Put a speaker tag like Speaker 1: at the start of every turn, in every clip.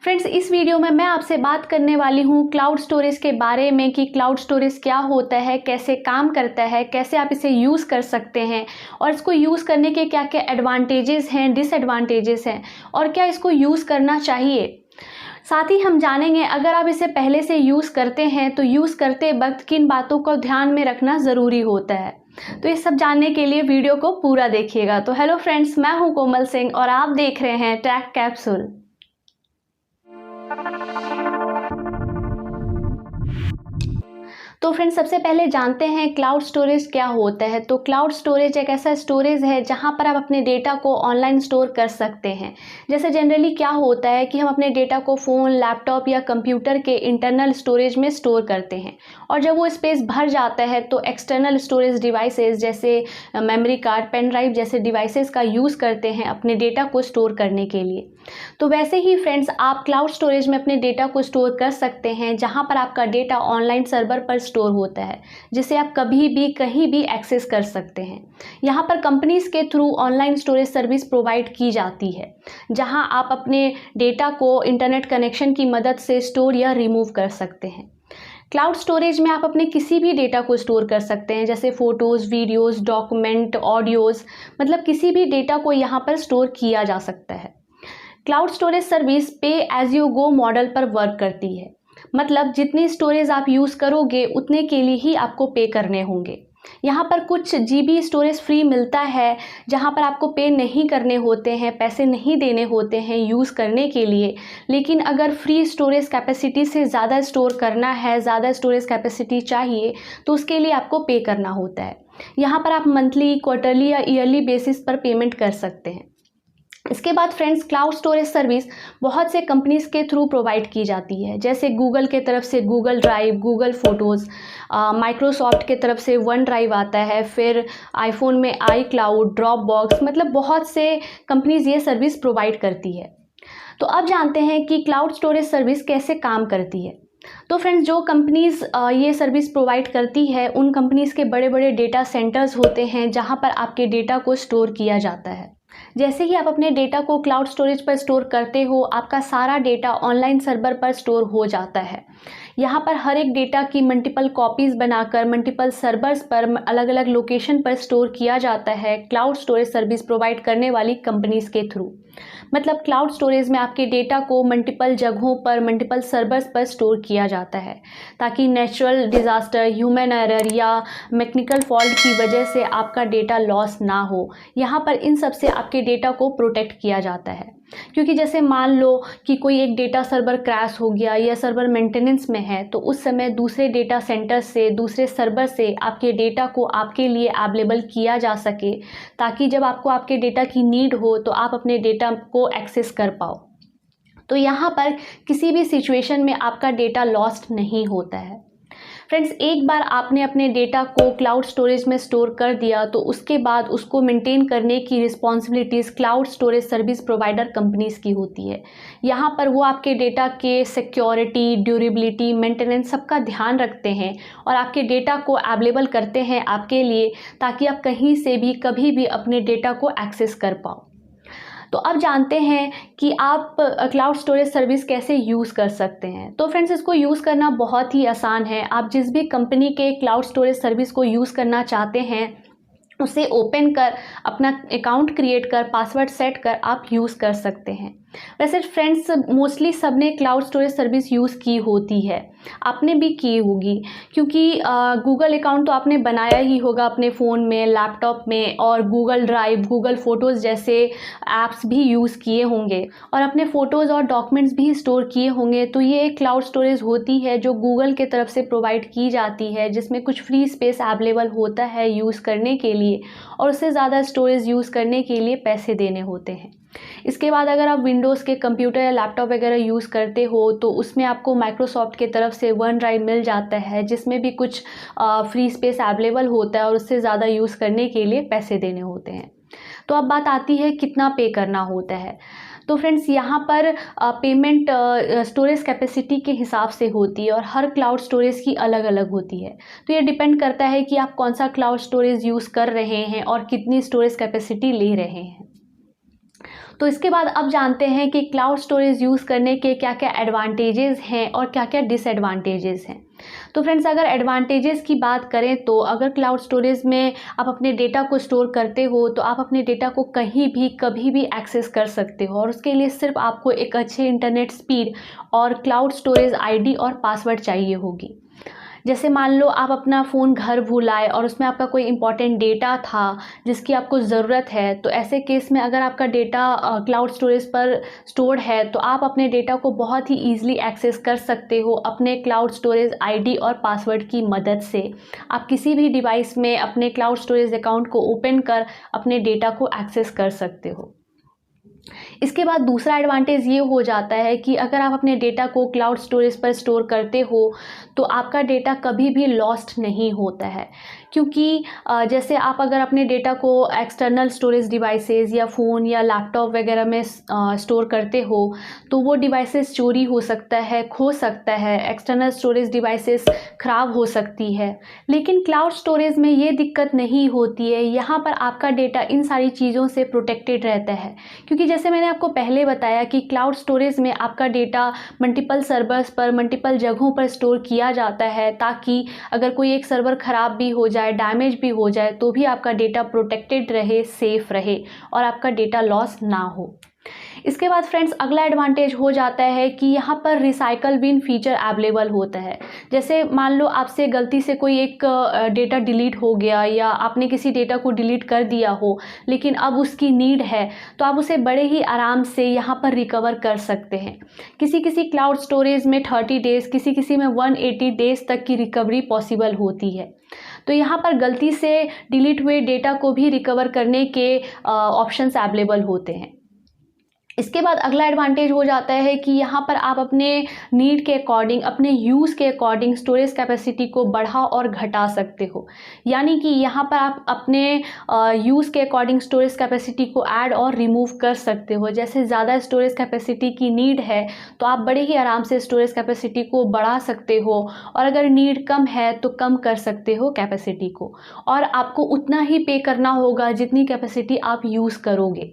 Speaker 1: Friends, इस video में मैं आपसे बात करने वाली हूँ क्लाउड स्टोरेज के बारे में कि क्लाउड स्टोरेज क्या होता है, कैसे काम करता है, कैसे आप इसे यूज़ कर सकते हैं और इसको यूज़ करने के क्या क्या एडवांटेजेस हैं, डिसएडवांटेजेस हैं और क्या इसको यूज़ करना चाहिए। साथ ही हम जानेंगे अगर आप इसे पहले से यूज़ करते हैं तो यूज़ करते वक्त किन बातों को ध्यान में रखना ज़रूरी होता है। तो ये सब जानने के लिए वीडियो को पूरा देखिएगा। तो हेलो फ्रेंड्स, मैं हूँ कोमल सिंह और आप देख रहे हैं टेक कैप्सूल। तो फ्रेंड्स, सबसे पहले जानते हैं क्लाउड स्टोरेज क्या होता है। तो क्लाउड स्टोरेज एक ऐसा स्टोरेज है जहां पर आप अपने डेटा को ऑनलाइन स्टोर कर सकते हैं। जैसे जनरली क्या होता है कि हम अपने डेटा को फ़ोन, लैपटॉप या कंप्यूटर के इंटरनल स्टोरेज में स्टोर करते हैं और जब वो स्पेस भर जाता है तो एक्सटर्नल स्टोरेज डिवाइसेस जैसे मेमोरी कार्ड, पेन ड्राइव जैसे डिवाइसेस का यूज़ करते हैं अपने डेटा को स्टोर करने के लिए। तो वैसे ही फ्रेंड्स, आप क्लाउड स्टोरेज में अपने डेटा को स्टोर कर सकते हैं जहां पर आपका डेटा ऑनलाइन सर्वर पर स्टोर होता है, जिसे आप कभी भी कहीं भी एक्सेस कर सकते हैं। यहां पर कंपनीज के through online storage service provide की जाती है जहां आप अपने डेटा को इंटरनेट कनेक्शन की मदद से स्टोर या रिमूव कर सकते हैं। क्लाउड स्टोरेज में आप अपने किसी भी डेटा को स्टोर कर सकते हैं, जैसे फ़ोटोज़, वीडियोज़, डॉक्यूमेंट, ऑडियोज़, मतलब किसी भी डेटा को यहाँ पर स्टोर किया जा सकता है। क्लाउड स्टोरेज सर्विस पे एज यू गो मॉडल पर वर्क करती है, मतलब जितनी स्टोरेज आप यूज़ करोगे उतने के लिए ही आपको पे करने होंगे। यहाँ पर कुछ जीबी स्टोरेज फ्री मिलता है जहाँ पर आपको पे नहीं करने होते हैं, पैसे नहीं देने होते हैं यूज़ करने के लिए। लेकिन अगर फ्री स्टोरेज कैपेसिटी से ज़्यादा स्टोर करना है, ज़्यादा स्टोरेज कैपेसिटी चाहिए तो उसके लिए आपको पे करना होता है। यहाँ पर आप मंथली, क्वार्टरली या ईयरली बेसिस पर पेमेंट कर सकते हैं। इसके बाद फ्रेंड्स, क्लाउड स्टोरेज सर्विस बहुत से कंपनीज के थ्रू प्रोवाइड की जाती है, जैसे गूगल के तरफ से Google drive, Google photos, Microsoft के तरफ से वन ड्राइव आता है, फिर आईफोन में आई क्लाउड, ड्रॉप बॉक्स, मतलब बहुत से कंपनीज ये सर्विस प्रोवाइड करती है। तो अब जानते हैं कि क्लाउड स्टोरेज सर्विस कैसे काम करती है। तो फ्रेंड्स, जो कंपनीज़ ये सर्विस प्रोवाइड करती है उन कंपनीज़ के बड़े बड़े डेटा सेंटर्स होते हैं जहाँ पर आपके डेटा को स्टोर किया जाता है। जैसे ही आप अपने डेटा को क्लाउड स्टोरेज पर स्टोर करते हो, आपका सारा डेटा ऑनलाइन सर्वर पर स्टोर हो जाता है। यहाँ पर हर एक डेटा की मल्टीपल कॉपीज़ बनाकर मल्टीपल सर्वर्स पर अलग अलग लोकेशन पर स्टोर किया जाता है क्लाउड स्टोरेज सर्विस प्रोवाइड करने वाली कंपनीज़ के थ्रू। मतलब क्लाउड स्टोरेज में आपके डेटा को मल्टीपल जगहों पर, मल्टीपल सर्वर्स पर स्टोर किया जाता है ताकि नेचुरल डिज़ास्टर, ह्यूमन एरर या मैकेनिकल फॉल्ट की वजह से आपका डेटा लॉस ना हो। यहाँ पर इन सब से आपके डेटा को प्रोटेक्ट किया जाता है। क्योंकि जैसे मान लो कि कोई एक डेटा सर्वर क्रैश हो गया या सर्वर मेंटेनेंस में है, तो उस समय दूसरे डेटा सेंटर से, दूसरे सर्वर से आपके डेटा को आपके लिए अवेलेबल किया जा सके, ताकि जब आपको आपके डेटा की नीड हो तो आप अपने डेटा को एक्सेस कर पाओ। तो यहाँ पर किसी भी सिचुएशन में आपका डेटा लॉस्ट नहीं होता है। फ्रेंड्स, एक बार आपने अपने डेटा को क्लाउड स्टोरेज में स्टोर कर दिया तो उसके बाद उसको मेंटेन करने की responsibilities cloud storage service provider companies की होती है। यहाँ पर वो आपके डेटा के सिक्योरिटी, ड्यूरेबिलिटी, मेंटेनेंस सबका ध्यान रखते हैं और आपके डेटा को अवेलेबल करते हैं आपके लिए, ताकि आप कहीं से भी कभी भी अपने डेटा को एक्सेस कर पाओ। तो अब जानते हैं कि आप क्लाउड स्टोरेज सर्विस कैसे यूज़ कर सकते हैं। तो फ्रेंड्स, इसको यूज़ करना बहुत ही आसान है। आप जिस भी कंपनी के क्लाउड स्टोरेज सर्विस को यूज़ करना चाहते हैं उसे ओपन कर, अपना अकाउंट क्रिएट कर, पासवर्ड सेट कर आप यूज़ कर सकते हैं। वैसे फ्रेंड्स, मोस्टली सबने क्लाउड स्टोरेज सर्विस यूज़ की होती है, आपने भी की होगी, क्योंकि गूगल अकाउंट तो आपने बनाया ही होगा अपने फ़ोन में, लैपटॉप में, और गूगल ड्राइव, गूगल फ़ोटोज़ जैसे ऐप्स भी यूज़ किए होंगे और अपने फ़ोटोज़ और डॉक्यूमेंट्स भी स्टोर किए होंगे। तो ये एक क्लाउड स्टोरेज होती है जो गूगल के तरफ से प्रोवाइड की जाती है, जिसमें कुछ फ्री स्पेस अवेलेबल होता है यूज़ करने के लिए और उससे ज़्यादा स्टोरेज यूज़ करने के लिए पैसे देने होते हैं। इसके बाद अगर आप विंडोज़ के कंप्यूटर या लैपटॉप वगैरह यूज़ करते हो तो उसमें आपको माइक्रोसॉफ्ट के तरफ से वन ड्राइव मिल जाता है, जिसमें भी कुछ फ्री स्पेस अवेलेबल होता है और उससे ज़्यादा यूज़ करने के लिए पैसे देने होते हैं। तो अब बात आती है कितना पे करना होता है। तो फ्रेंड्स, यहाँ पर पेमेंट स्टोरेज कैपेसिटी के हिसाब से होती है और हर क्लाउड स्टोरेज की अलग अलग होती है। तो ये डिपेंड करता है कि आप कौन सा क्लाउड स्टोरेज यूज़ कर रहे हैं और कितनी स्टोरेज कैपेसिटी ले रहे हैं। तो इसके बाद अब जानते हैं कि क्लाउड स्टोरेज यूज़ करने के क्या क्या एडवांटेजेस हैं और क्या क्या डिसएडवांटेजेस हैं। तो फ्रेंड्स, अगर एडवांटेजेस की बात करें तो अगर क्लाउड स्टोरेज में आप अपने डेटा को स्टोर करते हो तो आप अपने डेटा को कहीं भी कभी भी एक्सेस कर सकते हो, और उसके लिए सिर्फ आपको एक अच्छे इंटरनेट स्पीड और क्लाउड स्टोरेज आईडी और पासवर्ड चाहिए होगी। जैसे मान लो आप अपना फ़ोन घर भूल आए और उसमें आपका कोई इंपॉर्टेंट डेटा था जिसकी आपको ज़रूरत है, तो ऐसे केस में अगर आपका डेटा क्लाउड स्टोरेज पर स्टोर्ड है तो आप अपने डेटा को बहुत ही ईजिली एक्सेस कर सकते हो अपने क्लाउड स्टोरेज आईडी और पासवर्ड की मदद से। आप किसी भी डिवाइस में अपने क्लाउड स्टोरेज अकाउंट को ओपन कर अपने डेटा को एक्सेस कर सकते हो। इसके बाद दूसरा एडवांटेज ये हो जाता है कि अगर आप अपने डेटा को क्लाउड स्टोरेज पर स्टोर करते हो तो आपका डेटा कभी भी लॉस्ट नहीं होता है, क्योंकि जैसे आप अगर अपने डेटा को एक्सटर्नल स्टोरेज डिवाइसेस या फ़ोन या लैपटॉप वगैरह में स्टोर करते हो तो वो डिवाइसेस चोरी हो सकता है, खो सकता है, एक्सटर्नल स्टोरेज डिवाइसेस ख़राब हो सकती है। लेकिन क्लाउड स्टोरेज में ये दिक्कत नहीं होती है, यहाँ पर आपका डेटा इन सारी चीज़ों से प्रोटेक्टेड रहता है, क्योंकि जैसे मैंने आपको पहले बताया कि क्लाउड स्टोरेज में आपका डेटा मल्टीपल सर्वर्स पर मल्टीपल जगहों पर स्टोर किया जाता है, ताकि अगर कोई एक सर्वर ख़राब भी हो जाए, डैमेज भी हो जाए, तो भी आपका डेटा प्रोटेक्टेड रहे, सेफ़ रहे और आपका डेटा लॉस ना हो। इसके बाद फ्रेंड्स, अगला एडवांटेज हो जाता है कि यहाँ पर रिसाइकल बिन फीचर अवेलेबल होता है। जैसे मान लो आपसे गलती से कोई एक डेटा डिलीट हो गया या आपने किसी डेटा को डिलीट कर दिया हो, लेकिन अब उसकी नीड है, तो आप उसे बड़े ही आराम से यहाँ पर रिकवर कर सकते हैं। किसी किसी क्लाउड स्टोरेज में 30 डेज़, किसी किसी में 180 डेज़ तक की रिकवरी पॉसिबल होती है। तो यहाँ पर गलती से डिलीट हुए डेटा को भी रिकवर करने के ऑप्शंस अवेलेबल होते हैं। इसके बाद अगला एडवांटेज हो जाता है कि यहाँ पर आप अपने नीड के अकॉर्डिंग, अपने यूज़ के अकॉर्डिंग स्टोरेज कैपेसिटी को बढ़ा और घटा सकते हो। यानी कि यहाँ पर आप अपने यूज़ के अकॉर्डिंग स्टोरेज कैपेसिटी को ऐड और रिमूव कर सकते हो। जैसे ज़्यादा स्टोरेज कैपेसिटी की नीड है तो आप बड़े ही आराम से स्टोरेज कैपेसिटी को बढ़ा सकते हो, और अगर नीड कम है तो कम कर सकते हो कैपेसिटी को, और आपको उतना ही पे करना होगा जितनी कैपेसिटी आप यूज़ करोगे।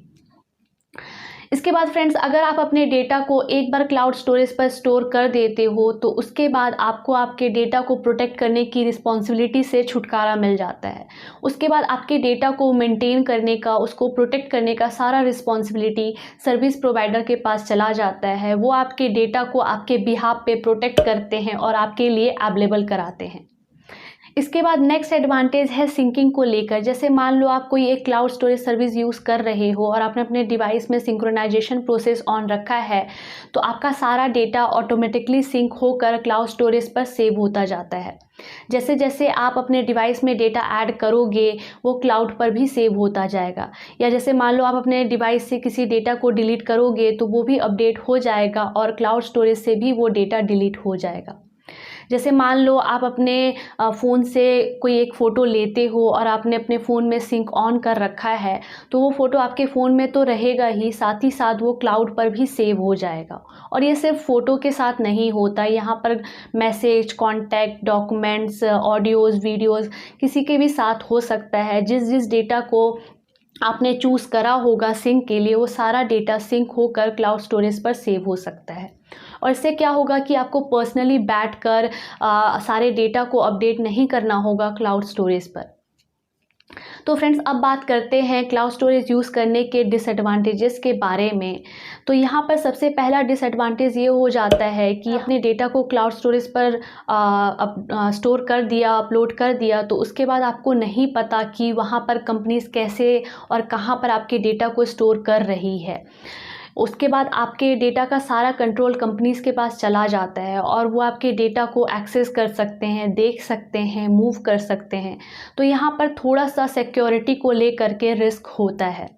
Speaker 1: इसके बाद फ्रेंड्स, अगर आप अपने डेटा को एक बार क्लाउड स्टोरेज पर स्टोर कर देते हो तो उसके बाद आपको आपके डेटा को प्रोटेक्ट करने की रिस्पॉन्सिबिलिटी से छुटकारा मिल जाता है। उसके बाद आपके डेटा को मेंटेन करने का, उसको प्रोटेक्ट करने का सारा रिस्पॉन्सिबिलिटी सर्विस प्रोवाइडर के पास चला जाता है। वो आपके डेटा को आपके बिहाफ पे प्रोटेक्ट करते हैं और आपके लिए अवेलेबल कराते हैं। इसके बाद नेक्स्ट एडवांटेज है सिंकिंग को लेकर। जैसे मान लो आप कोई एक क्लाउड स्टोरेज सर्विस यूज़ कर रहे हो और आपने अपने डिवाइस में सिंक्रोनाइजेशन प्रोसेस ऑन रखा है, तो आपका सारा डेटा ऑटोमेटिकली सिंक होकर क्लाउड स्टोरेज पर सेव होता जाता है। जैसे जैसे आप अपने डिवाइस में डेटा ऐड करोगे वो क्लाउड पर भी सेव होता जाएगा, या जैसे मान लो आप अपने डिवाइस से किसी डेटा को डिलीट करोगे तो वो भी अपडेट हो जाएगा और क्लाउड स्टोरेज से भी वो डेटा डिलीट हो जाएगा। जैसे मान लो आप अपने फ़ोन से कोई एक फ़ोटो लेते हो और आपने अपने फ़ोन में सिंक ऑन कर रखा है, तो वो फ़ोटो आपके फ़ोन में तो रहेगा ही, साथ ही साथ वो क्लाउड पर भी सेव हो जाएगा। और ये सिर्फ फ़ोटो के साथ नहीं होता, यहाँ पर message, contact, documents, audios, videos किसी के भी साथ हो सकता है। जिस जिस डेटा को आपने चूज़ करा होगा सिंक के लिए, वो सारा डेटा सिंक होकर क्लाउड स्टोरेज पर सेव हो सकता है। और इससे क्या होगा कि आपको पर्सनली बैठकर सारे डेटा को अपडेट नहीं करना होगा क्लाउड स्टोरेज पर। तो फ्रेंड्स, अब बात करते हैं क्लाउड स्टोरेज यूज़ करने के डिसएडवांटेजेस के बारे में। तो यहाँ पर सबसे पहला डिसएडवांटेज ये हो जाता है कि अपने डेटा को क्लाउड स्टोरेज पर स्टोर कर दिया, अपलोड कर दिया, तो उसके बाद आपको नहीं पता कि वहाँ पर कंपनीज़ कैसे और कहाँ पर आपके डेटा को स्टोर कर रही है। उसके बाद आपके डेटा का सारा कंट्रोल कंपनीज़ के पास चला जाता है और वो आपके डेटा को एक्सेस कर सकते हैं, देख सकते हैं, मूव कर सकते हैं। तो यहाँ पर थोड़ा सा सिक्योरिटी को लेकर के रिस्क होता है।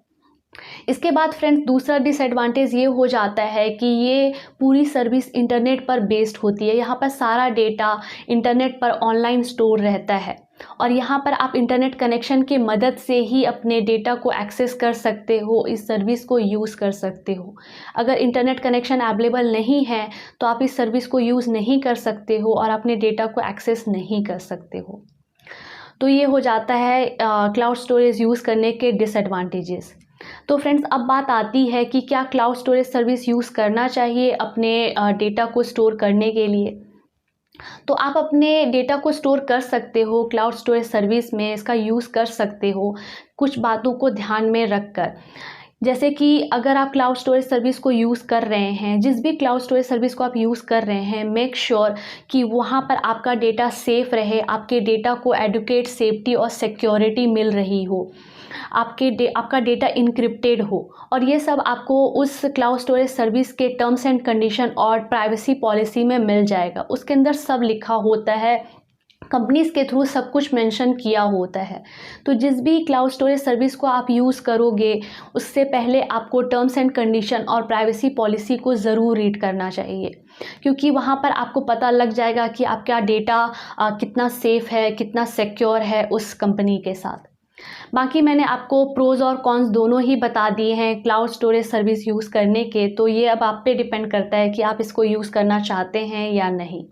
Speaker 1: इसके बाद फ्रेंड्स, दूसरा डिसएडवांटेज ये हो जाता है कि ये पूरी सर्विस इंटरनेट पर बेस्ड होती है। यहाँ पर सारा डेटा इंटरनेट पर ऑनलाइन स्टोर रहता है और यहाँ पर आप इंटरनेट कनेक्शन की मदद से ही अपने डेटा को एक्सेस कर सकते हो, इस सर्विस को यूज़ कर सकते हो। अगर इंटरनेट कनेक्शन अवेलेबल नहीं है तो आप इस सर्विस को यूज़ नहीं कर सकते हो और अपने डेटा को एक्सेस नहीं कर सकते हो। तो ये हो जाता है क्लाउड स्टोरेज यूज़ करने के डिसएडवांटेजेस। तो फ्रेंड्स अब बात आती है कि क्या क्लाउड स्टोरेज सर्विस यूज़ करना चाहिए अपने डेटा को स्टोर करने के लिए। तो आप अपने डेटा को स्टोर कर सकते हो क्लाउड स्टोरेज सर्विस में, इसका यूज़ कर सकते हो कुछ बातों को ध्यान में रखकर। जैसे कि अगर आप क्लाउड स्टोरेज सर्विस को यूज़ कर रहे हैं, जिस भी क्लाउड स्टोरेज सर्विस को आप यूज़ कर रहे हैं, मेक श्योर कि वहाँ पर आपका डेटा सेफ़ रहे, आपके डेटा को एडुकेट सेफ्टी और सिक्योरिटी मिल रही हो, आपका डेटा इनक्रिप्टेड हो। और ये सब आपको उस क्लाउड स्टोरेज सर्विस के टर्म्स एंड कंडीशन और प्राइवेसी पॉलिसी में मिल जाएगा। उसके अंदर सब लिखा होता है, कंपनीज़ के थ्रू सब कुछ मेंशन किया होता है। तो जिस भी क्लाउड स्टोरेज सर्विस को आप यूज़ करोगे, उससे पहले आपको टर्म्स एंड कंडीशन और प्राइवेसी पॉलिसी को ज़रूर रीड करना चाहिए, क्योंकि वहाँ पर आपको पता लग जाएगा कि आपका डेटा कितना सेफ़ है, कितना सिक्योर है उस कंपनी के साथ। बाकी मैंने आपको प्रोज़ और कॉन्स दोनों ही बता दिए हैं क्लाउड स्टोरेज सर्विस यूज़ करने के, तो ये अब आप पे डिपेंड करता है कि आप इसको यूज़ करना चाहते हैं या नहीं।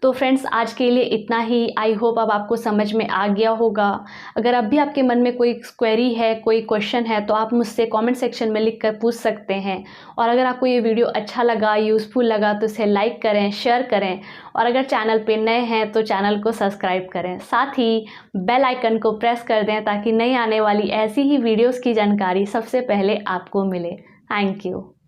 Speaker 1: तो फ्रेंड्स आज के लिए इतना ही। आई होप अब आपको समझ में आ गया होगा। अगर अब भी आपके मन में कोई क्वेरी है, कोई क्वेश्चन है, तो आप मुझसे कमेंट सेक्शन में लिख कर पूछ सकते हैं। और अगर आपको ये वीडियो अच्छा लगा, यूज़फुल लगा, तो इसे लाइक करें, शेयर करें, और अगर चैनल पे नए हैं तो चैनल को सब्सक्राइब करें। साथ ही बेल आइकन को प्रेस कर दें ताकि नई आने वाली ऐसी ही वीडियोज़ की जानकारी सबसे पहले आपको मिले। Thank you.